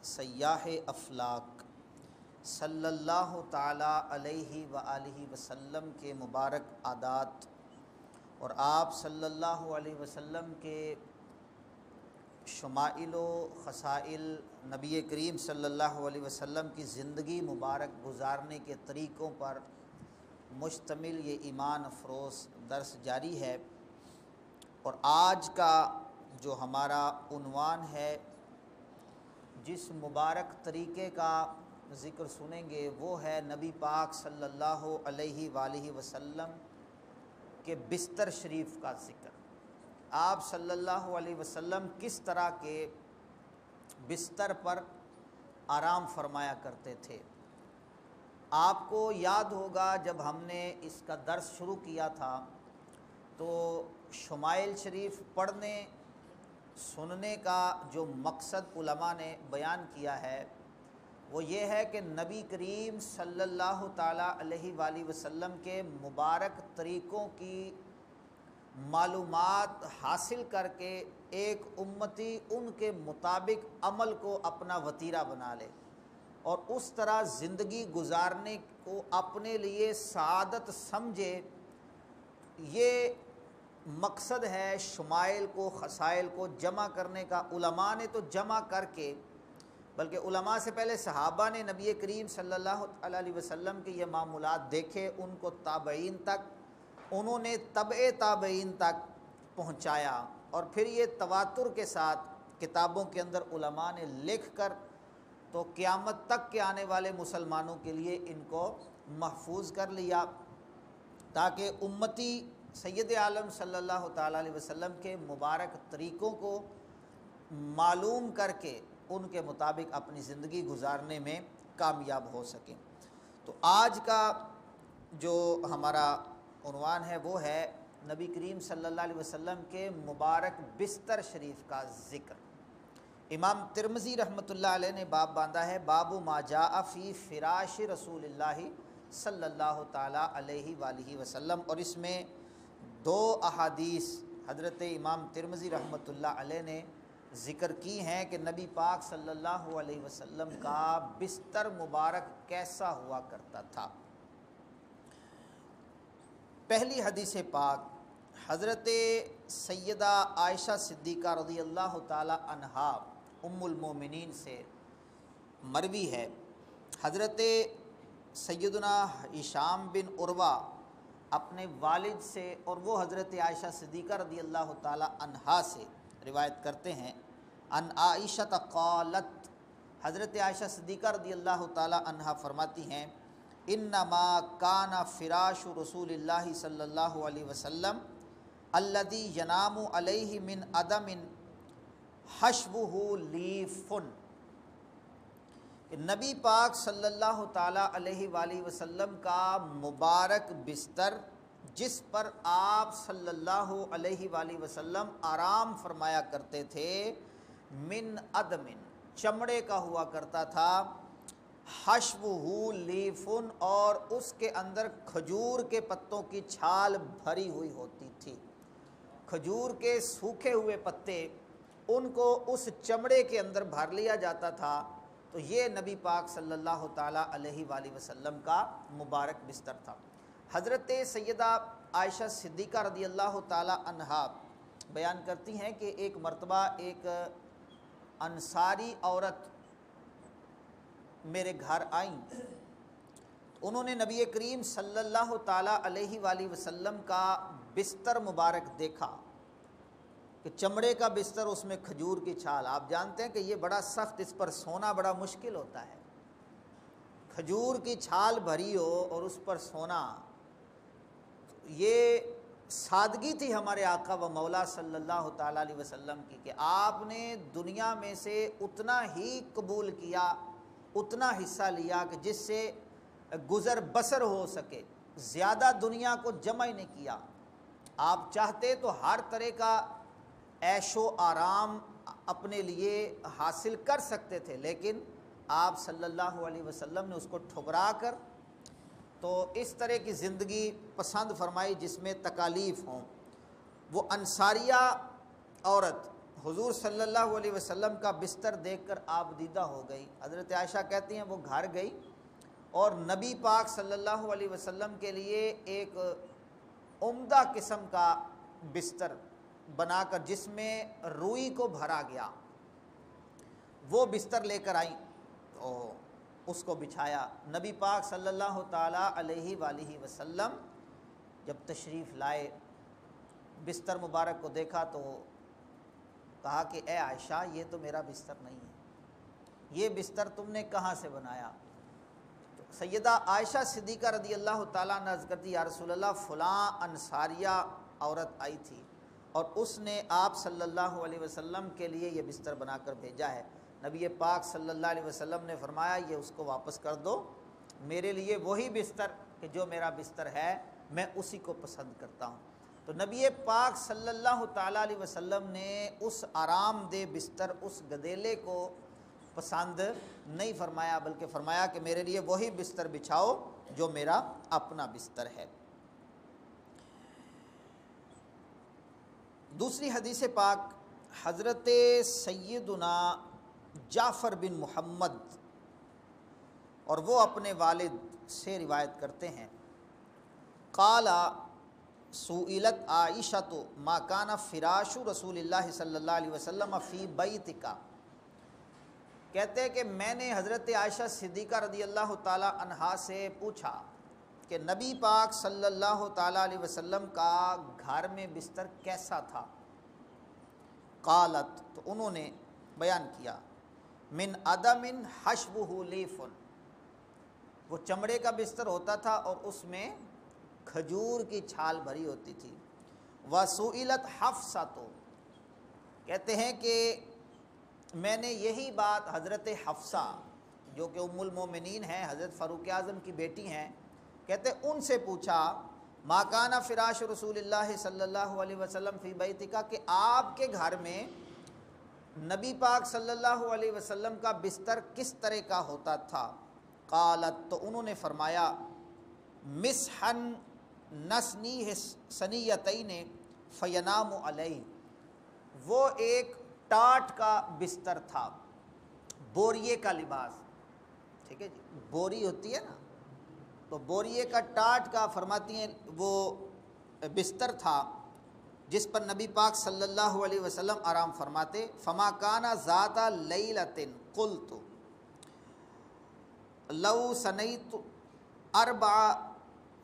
سیاح افلاک صلی اللہ تعالیٰ علیہ وآلہ وسلم کے مبارک عادات اور آپ صلی اللہ علیہ وسلم کے شمائل و خصائل، نبی کریم صلی اللہ علیہ وسلم کی زندگی مبارک گزارنے کے طریقوں پر مشتمل یہ ایمان افروز درس جاری ہے۔ اور آج کا جو ہمارا عنوان ہے، جس مبارک طریقے کا ذکر سنیں گے، وہ ہے نبی پاک صلی اللہ علیہ وآلہ وسلم کے بستر شریف کا ذکر۔ آپ صلی اللہ علیہ وسلم کس طرح کے بستر پر آرام فرمایا کرتے تھے۔ آپ کو یاد ہوگا جب ہم نے اس کا درس شروع کیا تھا تو شمائل شریف پڑھنے سننے کا جو مقصد علماء نے بیان کیا ہے وہ یہ ہے کہ نبی کریم صلی اللہ تعالیٰ علیہ وآلہ وسلم کے مبارک طریقوں کی معلومات حاصل کر کے ایک امتی ان کے مطابق عمل کو اپنا وتیرہ بنا لے اور اس طرح زندگی گزارنے کو اپنے لیے سعادت سمجھے۔ یہ مقصد ہے شمائل کو، خصائل کو جمع کرنے کا۔ علماء نے تو جمع کر کے، بلکہ علماء سے پہلے صحابہ نے نبی کریم صلی اللہ علیہ وسلم کے یہ معمولات دیکھے، ان کو تابعین تک، انہوں نے تبع تابعین تک پہنچایا، اور پھر یہ تواتر کے ساتھ کتابوں کے اندر علماء نے لکھ کر تو قیامت تک کے آنے والے مسلمانوں کے لیے ان کو محفوظ کر لیا، تاکہ امتی سید عالم صلی اللہ تعالیٰ علیہ وسلم کے مبارک طریقوں کو معلوم کر کے ان کے مطابق اپنی زندگی گزارنے میں کامیاب ہو سکیں۔ تو آج کا جو ہمارا عنوان ہے وہ ہے نبی کریم صلی اللہ علیہ وسلم کے مبارک بستر شریف کا ذکر۔ امام ترمذی رحمۃ اللہ علیہ نے باب باندھا ہے، باب ما جاء فی فراش رسول اللہ صلی اللہ تعالیٰ علیہ وآلہ وسلم، اور اس میں دو احادیث حضرت امام ترمذی رحمۃ اللہ علیہ نے ذکر کی ہیں کہ نبی پاک صلی اللہ علیہ وسلم کا بستر مبارک کیسا ہوا کرتا تھا۔ پہلی حدیث پاک حضرت سیدہ عائشہ صدیقہ رضی اللہ تعالی عنہا ام المومنین سے مروی ہے۔ حضرت سیدنا ہشام بن عروہ اپنے والد سے اور وہ حضرت عائشہ صدیقہ رضی اللہ تعالی عنہا سے روایت کرتے ہیں، ان عائشہ قالت، حضرت عائشہ صدیقہ رضی اللہ تعالی عنہا فرماتی ہیں، انما کان فراش رسول اللہ صلی اللہ علیہ وسلم الذی ینام علیہ من عدم حشوہ لیف، نبی پاک صلی اللہ تعالیٰ علیہ وآلہ وسلم کا مبارک بستر جس پر آپ صلی اللہ علیہ وآلہ وسلم آرام فرمایا کرتے تھے، من عدم، چمڑے کا ہوا کرتا تھا، حشوہ لیفن، اور اس کے اندر کھجور کے پتوں کی چھال بھری ہوئی ہوتی تھی۔ کھجور کے سوکھے ہوئے پتے ان کو اس چمڑے کے اندر بھر لیا جاتا تھا۔ تو یہ نبی پاک صلی اللہ تعالیٰ علیہ وآلہ وسلم کا مبارک بستر تھا۔ حضرت سیدہ عائشہ صدیقہ رضی اللہ تعالیٰ عنہا بیان کرتی ہیں کہ ایک مرتبہ ایک انصاری عورت میرے گھر آئیں، انہوں نے نبی کریم صلی اللہ تعالیٰ علیہ وآلہ وسلم کا بستر مبارک دیکھا کہ چمڑے کا بستر، اس میں کھجور کی چھال۔ آپ جانتے ہیں کہ یہ بڑا سخت، اس پر سونا بڑا مشکل ہوتا ہے، کھجور کی چھال بھری ہو اور اس پر سونا۔ یہ سادگی تھی ہمارے آقا و مولا صلی اللہ تعالیٰ علیہ وسلم کی کہ آپ نے دنیا میں سے اتنا ہی قبول کیا، اتنا حصہ لیا کہ جس سے گزر بسر ہو سکے، زیادہ دنیا کو جمع ہی نہیں کیا۔ آپ چاہتے تو ہر طرح کا عیش و آرام اپنے لیے حاصل کر سکتے تھے، لیکن آپ صلی اللہ علیہ وسلم نے اس کو ٹھکرا کر تو اس طرح کی زندگی پسند فرمائی جس میں تکالیف ہوں۔ وہ انصاریہ عورت حضور صلی اللہ علیہ وسلم کا بستر دیکھ کر آپ دیدہ ہو گئی۔ حضرت عائشہ کہتی ہیں وہ گھر گئی اور نبی پاک صلی اللہ علیہ وسلم کے لیے ایک عمدہ قسم کا بستر بنا کر جس میں روئی کو بھرا گیا وہ بستر لے کر آئیں تو اس کو بچھایا۔ نبی پاک صلی اللہ تعالیٰ علیہ وآلہ وسلم جب تشریف لائے، بستر مبارک کو دیکھا تو کہا کہ اے عائشہ یہ تو میرا بستر نہیں ہے، یہ بستر تم نے کہاں سے بنایا؟ تو سیدہ عائشہ صدیقہ رضی اللہ تعالیٰ عنہ عرض کرتی یا رسول اللہ فلاں انصاریہ عورت آئی تھی اور اس نے آپ صلی اللہ علیہ وسلم کے لیے یہ بستر بنا کر بھیجا ہے۔ نبی پاک صلی اللہ علیہ وسلم نے فرمایا یہ اس کو واپس کر دو، میرے لیے وہی بستر کہ جو میرا بستر ہے میں اسی کو پسند کرتا ہوں۔ تو نبی پاک صلی اللہ تعالیٰ علیہ وسلم نے اس آرام دہ بستر، اس گدیلے کو پسند نہیں فرمایا، بلکہ فرمایا کہ میرے لیے وہی بستر بچھاؤ جو میرا اپنا بستر ہے۔ دوسری حدیث پاک حضرت سیدنا جعفر بن محمد اور وہ اپنے والد سے روایت کرتے ہیں، قال سئلت عائشۃ ما کان فراش رسول اللہ صلی اللہ علیہ وسلم فی بیتک، کہتے ہیں کہ میں نے حضرت عائشہ صدیقہ رضی اللہ تعالی عنہا سے پوچھا کہ نبی پاک صلی اللہ تعالی علیہ وسلم کا گھر میں بستر کیسا تھا؟ قالت، تو انہوں نے بیان کیا، من عدم حشوہ لیف، وہ چمڑے کا بستر ہوتا تھا اور اس میں کھجور کی چھال بھری ہوتی تھی۔ وسئلت حفصۃ، کہتے ہیں کہ میں نے یہی بات حضرت حفصہ جو کہ ام المومنین ہیں، حضرت فاروق اعظم کی بیٹی ہیں، کہتے ہیں ان سے پوچھا ما کان فراش رسول اللہ صلی اللہ علیہ وسلم فی بیتک، کہ آپ کے گھر میں نبی پاک صلی اللہ علیہ وسلم کا بستر کس طرح کا ہوتا تھا؟ قالت، تو انہوں نے فرمایا مسحن نسنیہ سنیتین فینام علیہ، وہ ایک ٹاٹ کا بستر تھا، بوریے کا لباس، ٹھیک ہے جی، بوری ہوتی ہے نا، تو بوریے کا ٹاٹ کا فرماتی ہیں وہ بستر تھا جس پر نبی پاک صلی اللہ علیہ وسلم آرام فرماتے۔ فما کان ذات لیلۃ قلت لو سنیت اربع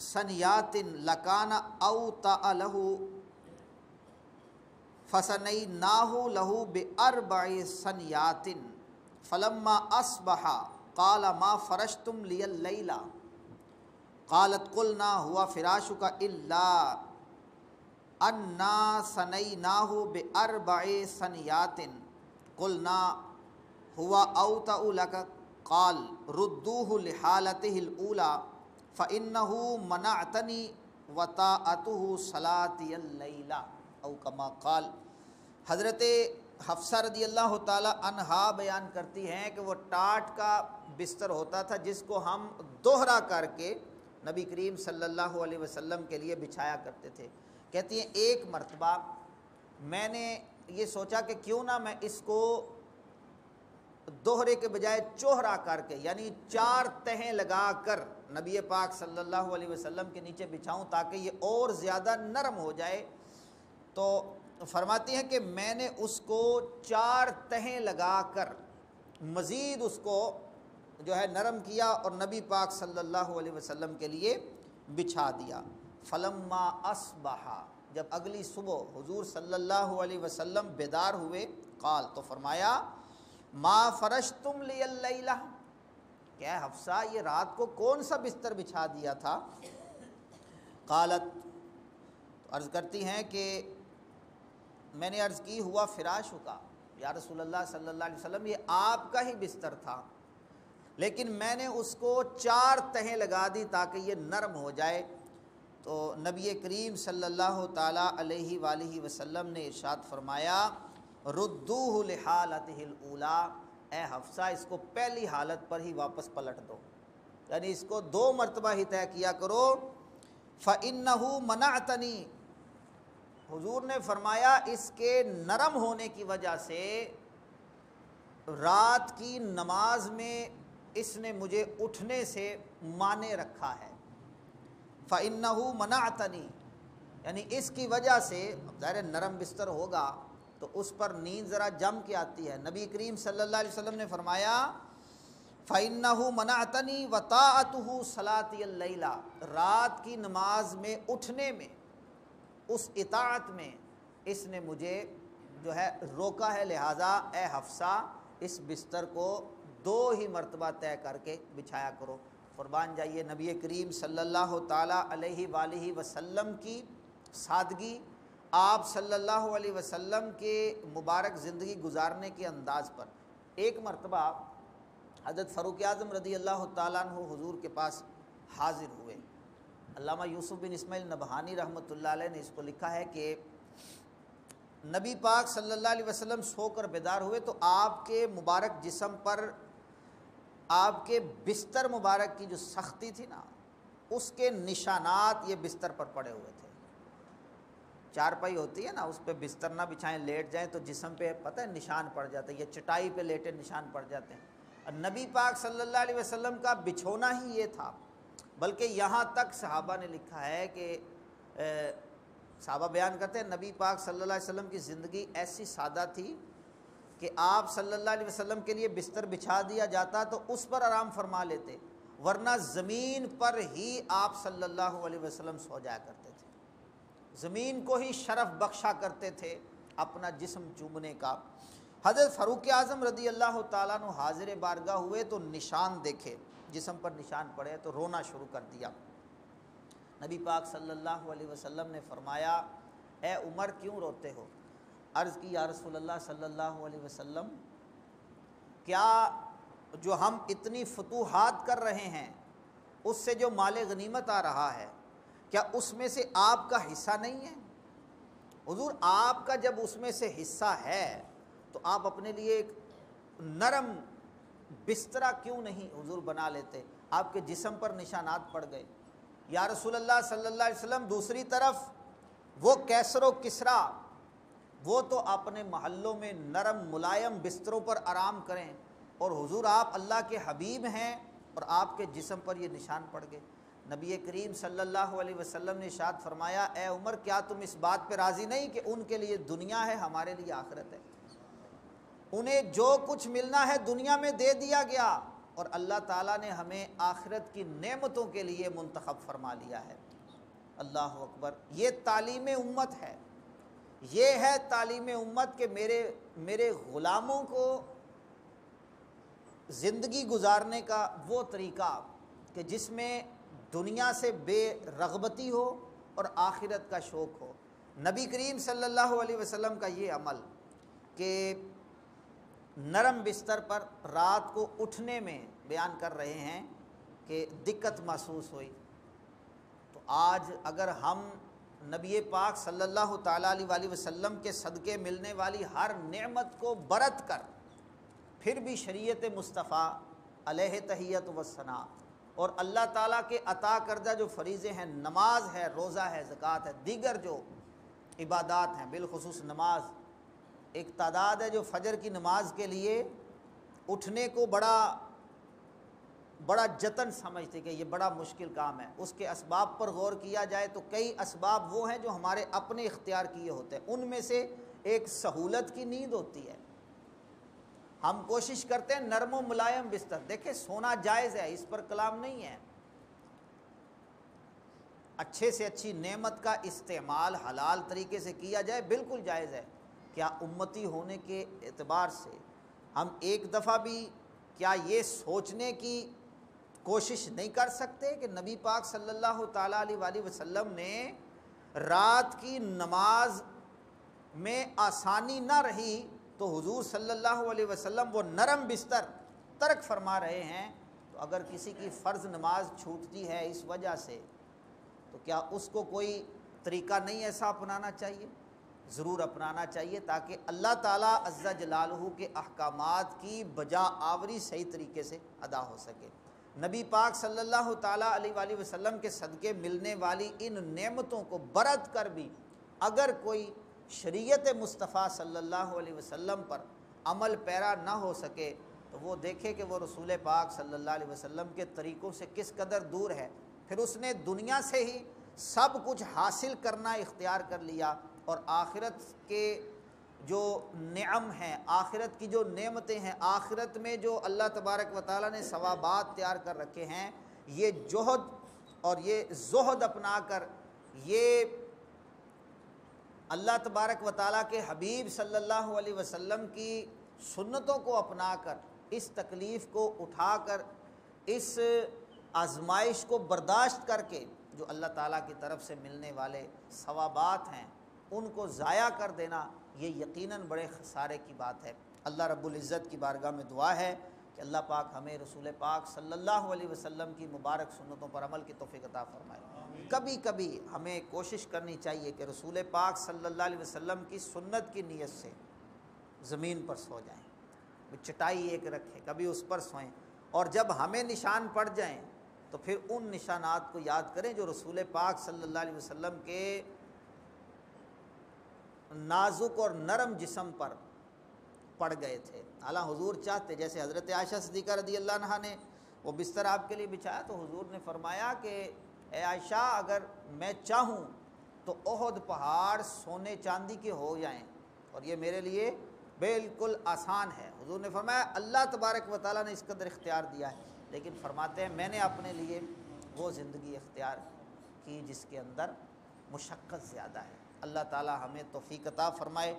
سنیات لکان اوطأ لہ فسنیناہ لہ باربع سنیات فلما اصبح قال ما فرشتم لی اللیلہ، قالت قلنا ہوا فراشک الا انا سنیناہ باربع سنیات قلنا ہوا اوطأ لک، قال ردوہ لحالتہ الاولی فإنہ منعتنی وطاعتہ صلاتی اللیلہ او کما قال۔ حضرت حفصہ رضی اللہ تعالی عنہا بیان کرتی ہیں کہ وہ ٹاٹ کا بستر ہوتا تھا جس کو ہم دوہرا کر کے نبی کریم صلی اللہ علیہ وسلم کے لیے بچھایا کرتے تھے۔ کہتی ہیں ایک مرتبہ میں نے یہ سوچا کہ کیوں نہ میں اس کو دوہرے کے بجائے چوہرا کر کے، یعنی 4 تہیں لگا کر نبی پاک صلی اللہ علیہ وسلم کے نیچے بچھاؤں تاکہ یہ اور زیادہ نرم ہو جائے۔ تو فرماتی ہیں کہ میں نے اس کو 4 تہیں لگا کر مزید اس کو جو ہے نرم کیا اور نبی پاک صلی اللہ علیہ وسلم کے لیے بچھا دیا۔ فلما اصبح، جب اگلی صبح حضور صلی اللہ علیہ وسلم بیدار ہوئے، قال، تو فرمایا ما فرشتم لی اللیلہ، کیا حفصہ یہ رات کو کون سا بستر بچھا دیا تھا؟ قالت، عرض کرتی ہیں کہ میں نے عرض کی ہوا فراش کا، یا رسول اللہ صلی اللہ علیہ وسلم یہ آپ کا ہی بستر تھا، لیکن میں نے اس کو 4 تہیں لگا دی تاکہ یہ نرم ہو جائے۔ تو نبی کریم صلی اللہ تعالیٰ علیہ وآلہ وسلم نے ارشاد فرمایا ردوہ لحالتہ الاولی، اے حفصہ اس کو پہلی حالت پر ہی واپس پلٹ دو، یعنی اس کو 2 مرتبہ ہی طے کیا کرو۔ فإنہ منعتنی، حضور نے فرمایا اس کے نرم ہونے کی وجہ سے رات کی نماز میں اس نے مجھے اٹھنے سے مانے رکھا ہے۔ فَإِنَّهُ مَنَعْتَنِي، یعنی اس کی وجہ سے، ظاہر نرم بستر ہوگا تو اس پر نیند ذرا جم کے آتی ہے۔ نبی کریم صلی اللہ علیہ وسلم نے فرمایا فَإِنَّهُ مَنَعْتَنِي وَطَاعَتُهُ صَلَاتِيَ اللَّيْلَ، رات کی نماز میں اٹھنے میں، اس اطاعت میں اس نے مجھے جو ہے روکا ہے، لہٰذا اے حفصہ اس بستر کو 2 ہی مرتبہ طے کر کے بچھایا کرو۔ قربان جائیے نبی کریم صلی اللہ تعالیٰ علیہ وآلہ وسلم کی سادگی، آپ صلی اللہ علیہ وسلم کے مبارک زندگی گزارنے کے انداز پر۔ ایک مرتبہ حضرت فاروق اعظم رضی اللہ تعالیٰ عنہ حضور کے پاس حاضر ہوئے۔ علامہ یوسف بن اسماعیل نبہانی رحمۃ اللہ علیہ نے اس کو لکھا ہے کہ نبی پاک صلی اللہ علیہ وسلم سو کر بیدار ہوئے تو آپ کے مبارک جسم پر آپ کے بستر مبارک کی جو سختی تھی نا، اس کے نشانات یہ بستر پر پڑے ہوئے تھے۔ چارپائی ہوتی ہے نا، اس پہ بستر نہ بچھائیں، لیٹ جائیں تو جسم پہ پتہ ہے نشان پڑ جاتے ہیں، یا چٹائی پہ لیٹے نشان پڑ جاتے ہیں۔ اور نبی پاک صلی اللہ علیہ وسلم کا بچھونا ہی یہ تھا، بلکہ یہاں تک صحابہ نے لکھا ہے کہ صحابہ بیان کرتے ہیں نبی پاک صلی اللہ علیہ وسلم کی زندگی ایسی سادہ تھی کہ آپ صلی اللہ علیہ وسلم کے لیے بستر بچھا دیا جاتا تو اس پر آرام فرما لیتے، ورنہ زمین پر ہی آپ صلی اللہ علیہ وسلم سو جایا کرتے تھے، زمین کو ہی شرف بخشا کرتے تھے اپنا جسم چومنے کا۔ حضرت فاروق اعظم رضی اللہ تعالیٰ عنہ حاضر بارگاہ ہوئے تو نشان دیکھے، جسم پر نشان پڑے تو رونا شروع کر دیا۔ نبی پاک صلی اللہ علیہ وسلم نے فرمایا اے عمر کیوں روتے ہو؟ عرض کی یا رسول اللہ صلی اللہ علیہ وسلم، کیا جو ہم اتنی فتوحات کر رہے ہیں اس سے جو مال غنیمت آ رہا ہے، کیا اس میں سے آپ کا حصہ نہیں ہے؟ حضور آپ کا جب اس میں سے حصہ ہے تو آپ اپنے لیے ایک نرم بسترا کیوں نہیں حضور بنا لیتے؟ آپ کے جسم پر نشانات پڑ گئے۔ یا رسول اللہ صلی اللہ علیہ وسلم دوسری طرف وہ کیسر و کسرا، وہ تو اپنے محلوں میں نرم ملائم بستروں پر آرام کریں، اور حضور آپ اللہ کے حبیب ہیں اور آپ کے جسم پر یہ نشان پڑ گئے۔ نبی کریم صلی اللہ علیہ وسلم نے ارشاد فرمایا اے عمر کیا تم اس بات پہ راضی نہیں کہ ان کے لیے دنیا ہے ہمارے لیے آخرت ہے؟ انہیں جو کچھ ملنا ہے دنیا میں دے دیا گیا، اور اللہ تعالیٰ نے ہمیں آخرت کی نعمتوں کے لیے منتخب فرما لیا ہے۔ اللہ اکبر، یہ تعلیم امت ہے، یہ ہے تعلیم امت کہ میرے غلاموں کو زندگی گزارنے کا وہ طریقہ کہ جس میں دنیا سے بے رغبتی ہو اور آخرت کا شوق ہو۔ نبی کریم صلی اللہ علیہ وسلم کا یہ عمل کہ نرم بستر پر رات کو اٹھنے میں بیان کر رہے ہیں کہ دقت محسوس ہوئی، تو آج اگر ہم نبی پاک صلی اللہ تعالیٰ علیہ وآلہ وسلم کے صدقے ملنے والی ہر نعمت کو برت کر پھر بھی شریعت مصطفیٰ علیہ تحیت و ثنا اور اللہ تعالیٰ کے عطا کردہ جو فریضے ہیں، نماز ہے، روزہ ہے، زکوٰۃ ہے، دیگر جو عبادات ہیں، بالخصوص نماز، ایک تعداد ہے جو فجر کی نماز کے لیے اٹھنے کو بڑا جتن سمجھتے کہ یہ بڑا مشکل کام ہے۔ اس کے اسباب پر غور کیا جائے تو کئی اسباب وہ ہیں جو ہمارے اپنے اختیار کیے ہوتے ہیں، ان میں سے ایک سہولت کی نیند ہوتی ہے۔ ہم کوشش کرتے ہیں نرم و ملائم بستر، دیکھیں سونا جائز ہے، اس پر کلام نہیں ہے، اچھے سے اچھی نعمت کا استعمال حلال طریقے سے کیا جائے بالکل جائز ہے۔ کیا امتی ہونے کے اعتبار سے ہم ایک دفعہ بھی کیا یہ سوچنے کی کوشش نہیں کر سکتے کہ نبی پاک صلی اللہ تعالیٰ علیہ وآلہ وسلم نے رات کی نماز میں آسانی نہ رہی تو حضور صلی اللہ علیہ وسلم وہ نرم بستر ترک فرما رہے ہیں، تو اگر کسی کی فرض نماز چھوٹتی ہے اس وجہ سے تو کیا اس کو کوئی طریقہ نہیں ایسا اپنانا چاہیے؟ ضرور اپنانا چاہیے تاکہ اللہ تعالیٰ عز جلالہ کے احکامات کی بجا آوری صحیح طریقے سے ادا ہو سکے۔ نبی پاک صلی اللہ تعالیٰ علیہ وآلہ وسلم کے صدقے ملنے والی ان نعمتوں کو برت کر بھی اگر کوئی شریعت مصطفیٰ صلی اللہ علیہ وسلم پر عمل پیرا نہ ہو سکے تو وہ دیکھے کہ وہ رسول پاک صلی اللہ علیہ وسلم کے طریقوں سے کس قدر دور ہے، پھر اس نے دنیا سے ہی سب کچھ حاصل کرنا اختیار کر لیا، اور آخرت کے جو نعم ہیں، آخرت کی جو نعمتیں ہیں، آخرت میں جو اللہ تبارک و تعالیٰ نے ثوابات تیار کر رکھے ہیں، یہ جہد اور یہ زہد اپنا کر، یہ اللہ تبارک و تعالیٰ کے حبیب صلی اللہ علیہ وسلم کی سنتوں کو اپنا کر، اس تکلیف کو اٹھا کر، اس آزمائش کو برداشت کر کے جو اللہ تعالیٰ کی طرف سے ملنے والے ثوابات ہیں ان کو ضائع کر دینا، یہ یقیناً بڑے خسارے کی بات ہے۔ اللہ رب العزت کی بارگاہ میں دعا ہے کہ اللہ پاک ہمیں رسول پاک صلی اللہ علیہ وسلم کی مبارک سنتوں پر عمل کی توفیق عطا فرمائے۔ کبھی کبھی ہمیں کوشش کرنی چاہیے کہ رسول پاک صلی اللہ علیہ وسلم کی سنت کی نیت سے زمین پر سو جائیں، چٹائی ایک رکھیں، کبھی اس پر سوئیں، اور جب ہمیں نشان پڑ جائیں تو پھر ان نشانات کو یاد کریں جو رسول پاک صلی اللہ علیہ وسلم کے نازک اور نرم جسم پر پڑ گئے تھے۔ اعلیٰ حضور چاہتے، جیسے حضرت عائشہ صدیقہ رضی اللہ عنہا نے وہ بستر آپ کے لیے بچھایا تو حضور نے فرمایا کہ اے عائشہ، اگر میں چاہوں تو احد پہاڑ سونے چاندی کے ہو جائیں، اور یہ میرے لیے بالکل آسان ہے۔ حضور نے فرمایا اللہ تبارک و تعالیٰ نے اس قدر اختیار دیا ہے، لیکن فرماتے ہیں میں نے اپنے لیے وہ زندگی اختیار کی جس کے اندر مشقت زیادہ ہے۔ اللہ تعالیٰ ہمیں توفیق عطا فرمائے،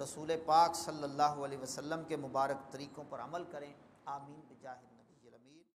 رسول پاک صلی اللہ علیہ وسلم کے مبارک طریقوں پر عمل کریں، آمین بجاہ